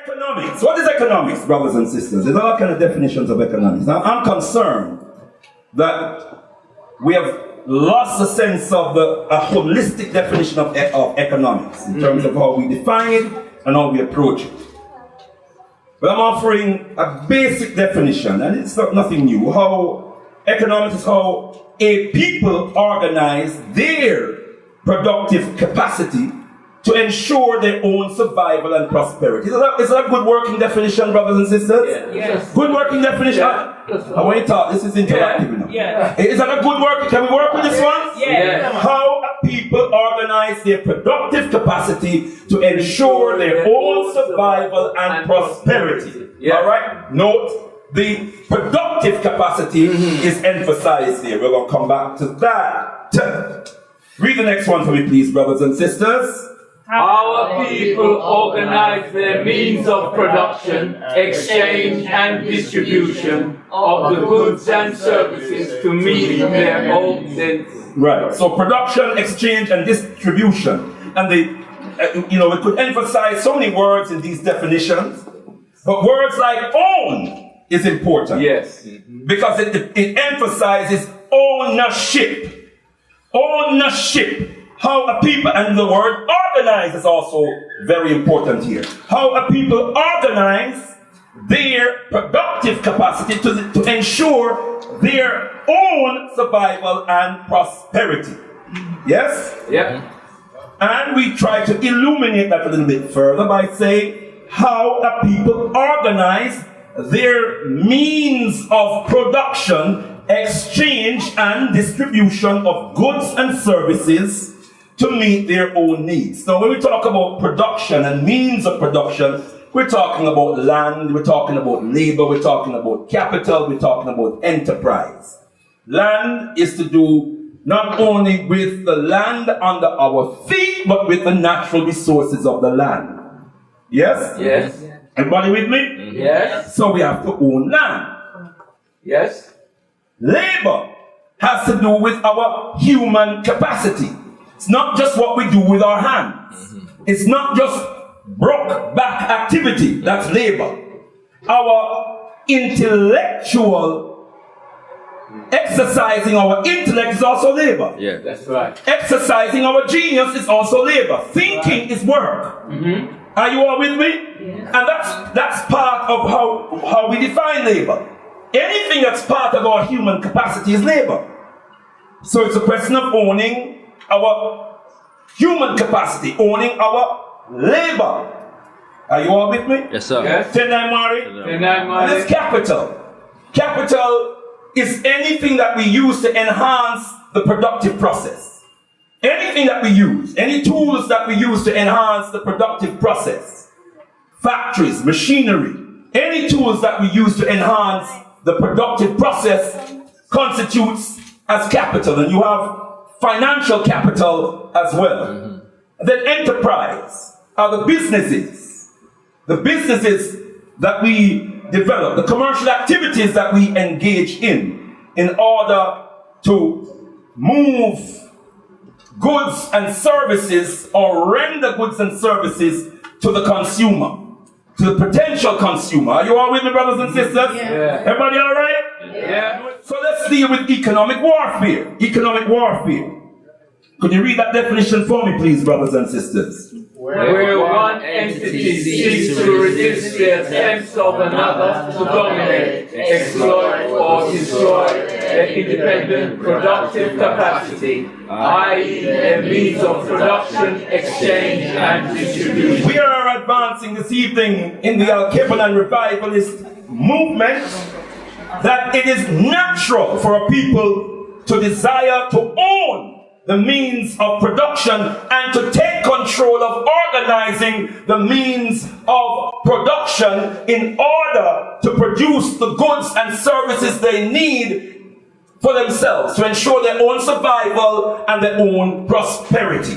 Economics. What is economics, brothers and sisters? There's all kind of definitions of economics. Now, I'm concerned that we have lost the sense of a holistic definition of economics in terms of how we define it and how we approach it. But I'm offering a basic definition, and it's nothing new. How economics is how a people organize their productive capacity to ensure their own survival and prosperity. Is that a good working definition, brothers and sisters? Yeah. Yes. Good working definition? I want you to talk. This is interactive enough. Yeah. Is that a good working? Can we work with this one? Yeah. How people organize their productive capacity to ensure their own survival and prosperity. Yeah. All right? Note, the productive capacity is emphasized here. We're going to come back to that. Read the next one for me, please, brothers and sisters. Our people organize their means of production, exchange and distribution of the goods and services to meet their own needs. Right. So production, exchange, and distribution. And we could emphasize so many words in these definitions, but words like own is important. Yes. Because it emphasizes ownership. Ownership. How a people, and the word organize is also very important here. How a people organize their productive capacity to ensure their own survival and prosperity. Yes? Yeah. And we try to illuminate that a little bit further by saying how a people organize their means of production, exchange, and distribution of goods and services to meet their own needs. Now, when we talk about production and means of production, we're talking about land, we're talking about labor, we're talking about capital, we're talking about enterprise. Land is to do not only with the land under our feet, but with the natural resources of the land. Yes? Yes. Everybody with me? Yes. So we have to own land. Yes. Labor has to do with our human capacity. It's not just what we do with our hands. It's not just broke back activity. That's labor. Our intellectual exercising our intellect is also labor. Yeah, that's right. Exercising our genius is also labor. Thinking is work. Are you all with me? Yeah. And that's part of how we define labor. Anything that's part of our human capacity is labor. So it's a question of owning our human capacity, owning our labor. Are you all with me? Yes, sir. Yes. Tendai Mari? And it's capital. Capital is anything that we use to enhance the productive process. Anything that we use, any tools that we use to enhance the productive process. Factories, machinery, any tools that we use to enhance the productive process constitutes as capital. And you have financial capital as well. Then enterprise are the businesses that we develop, the commercial activities that we engage in order to move goods and services or render goods and services to the consumer, to the potential consumer. Are you all with me, brothers and sisters? Yeah. Everybody all right? Yeah. So let's deal with economic warfare. Economic warfare. Could you read that definition for me, please, brothers and sisters? Where one entity seeks to resist the attempts of another to dominate, exploit, or destroy their independent productive capacity, i.e. their means of production, exchange, and distribution. We are advancing this evening in the Alkebu-Lan revivalist movement that it is natural for a people to desire to own the means of production and to take control of organizing the means of production in order to produce the goods and services they need for themselves, to ensure their own survival and their own prosperity.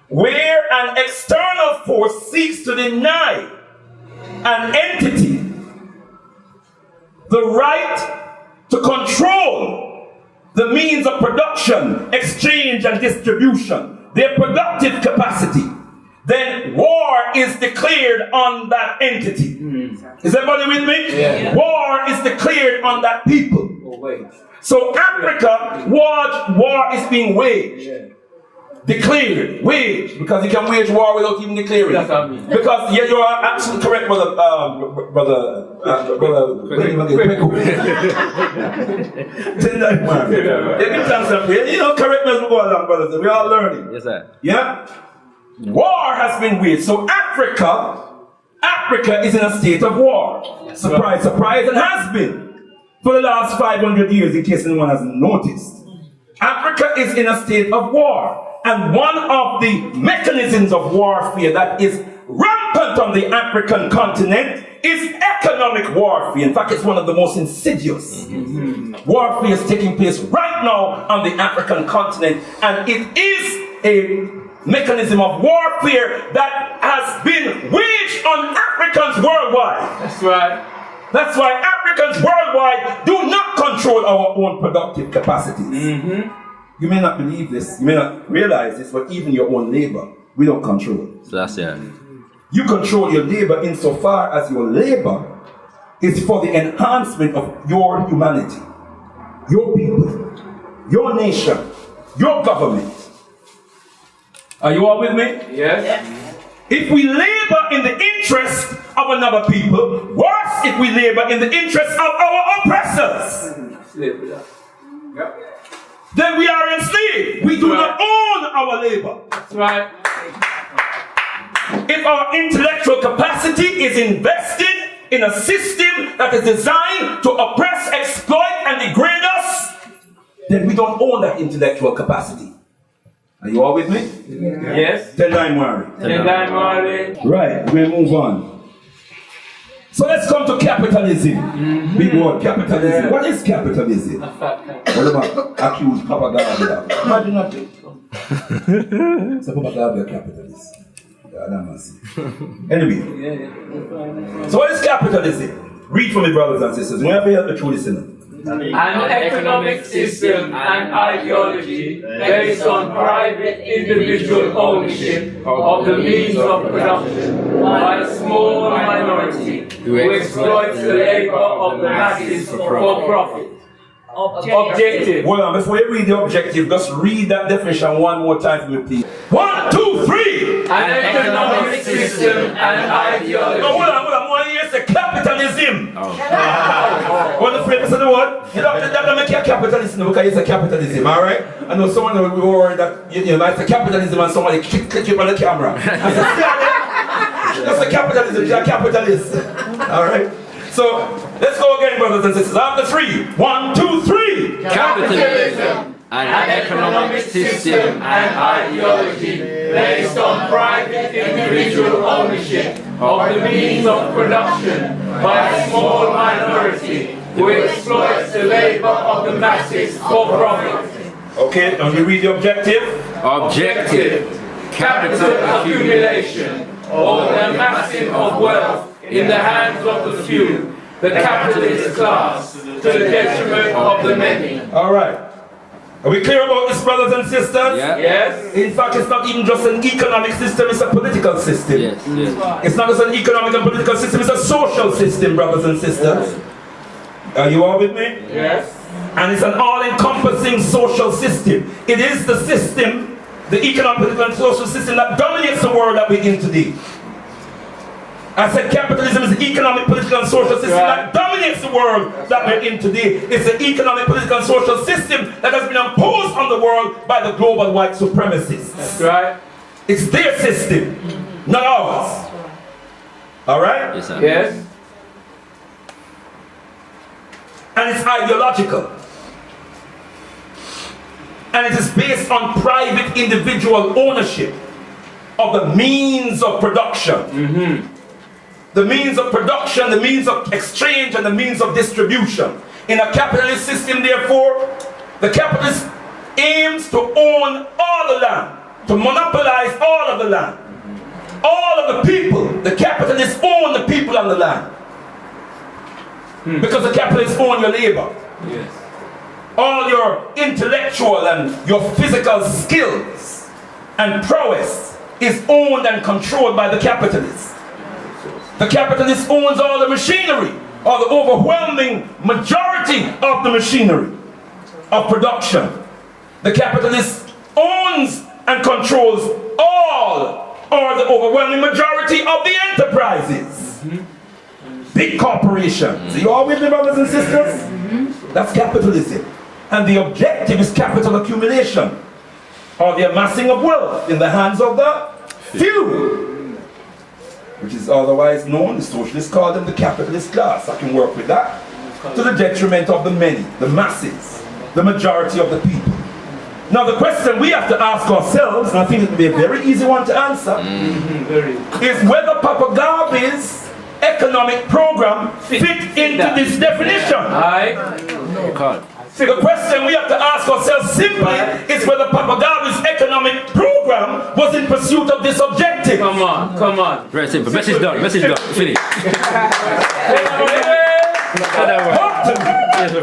Where an external force seeks to deny an entity the right to control the means of production, exchange, and distribution, their productive capacity, then war is declared on that entity. Is everybody with me? Yeah. War is declared on that people. So Africa, war is being waged. Declared, waged, because you can wage war without even declaring. That's what I mean. Because yeah, you are absolutely correct, brother. You know, correct as we go along, brothers. We are learning. Yes, sir. Yeah. War has been waged. So Africa is in a state of war. Surprise, surprise, and has been for the last 500 years, in case anyone hasn't noticed. Africa is in a state of war. And one of the mechanisms of warfare that is rampant on the African continent is economic warfare. In fact, it's one of the most insidious warfare is taking place right now on the African continent. And it is a mechanism of warfare that has been waged on Africans worldwide. That's right. That's why Africans worldwide do not control our own productive capacities. You may not believe this, you may not realize this, but even your own labor, we don't control. So that's it. You control your labor insofar as your labor is for the enhancement of your humanity, your people, your nation, your government. Are you all with me? Yes. If we labor in the interest of another people, worse if we labor in the interest of our oppressors, then we are enslaved. We do not own our labor. That's right. If our intellectual capacity is invested in a system that is designed to oppress, exploit, and degrade us, then we don't own that intellectual capacity. Are you all with me? Yes. Tell I'm worried. Right, we'll move on. So let's come to capitalism. Big word, capitalism. Yeah. What is capitalism? What about accused propaganda? Imagine that. So propaganda capitalist. Anyway. So what is capitalism? Read for me, brothers and sisters. We have to help the true listener. An economic system and ideology based on private individual ownership of the means of production by a small minority who exploits the labor of the masses for profit. Objective. Hold on, before you read the objective, just read that definition one more time for me, please. 1, 2, 3! An economic system and ideology. No, hold on. One here say capitalism. What the phrase of the word? You know, that make you a capitalist because it's a capitalism, alright? I know someone will be worried that, you know, it's a capitalism and somebody click you on the camera. I said, that's a capitalism, you're a capitalist. Alright? So, let's go again, brothers and sisters. After 3. 1, 2, 3. Capitalism. An economic system and ideology based on private individual ownership of the means of production by a small minority who exploits the labor of the masses for profit. Okay, and we read the objective. Objective. Capital accumulation or the amassing of wealth in the hands of the few, the capitalist class, to the detriment of the many. Alright. Are we clear about this, brothers and sisters? Yeah. Yes. In fact, it's not even just an economic system, it's a political system. Yes, yes. It's not just an economic and political system, it's a social system, brothers and sisters. Are you all with me? Yes. And it's an all-encompassing social system. It is the system, the economic, political, and social system that dominates the world that we're in today. I said capitalism is the economic, political, and social system that dominates the world that we're in today. It's the economic, political, and social system that has been imposed on the world by the global white supremacists. That's right. It's their system, not ours. Alright? Yes, sir. Yes. And it's ideological. And it is based on private individual ownership of the means of production. The means of production, the means of exchange, and the means of distribution. In a capitalist system, therefore, the capitalist aims to own all the land, to monopolize all of the land. All of the people, the capitalists own the people and the land. Because the capitalists own your labor. Yes. All your intellectual and your physical skills and prowess is owned and controlled by the capitalist. The capitalist owns all the machinery, or the overwhelming majority of the machinery of production. The capitalist owns and controls all, or the overwhelming majority of the enterprises. Big corporations. You all with me, brothers and sisters? That's capitalism. And the objective is capital accumulation, or the amassing of wealth in the hands of the few, which is otherwise known, the socialists call them the capitalist class. I can work with that. To the detriment of the many, the masses, the majority of the people. Now the question we have to ask ourselves, and I think it will be a very easy one to answer, is whether Papa Garvey's economic program fit into this definition. The question we have to ask ourselves simply is whether Papa Garvey's economic program was in pursuit of this objective. Come on, come on. Very simple. Message done. Message done. Finish. Yes,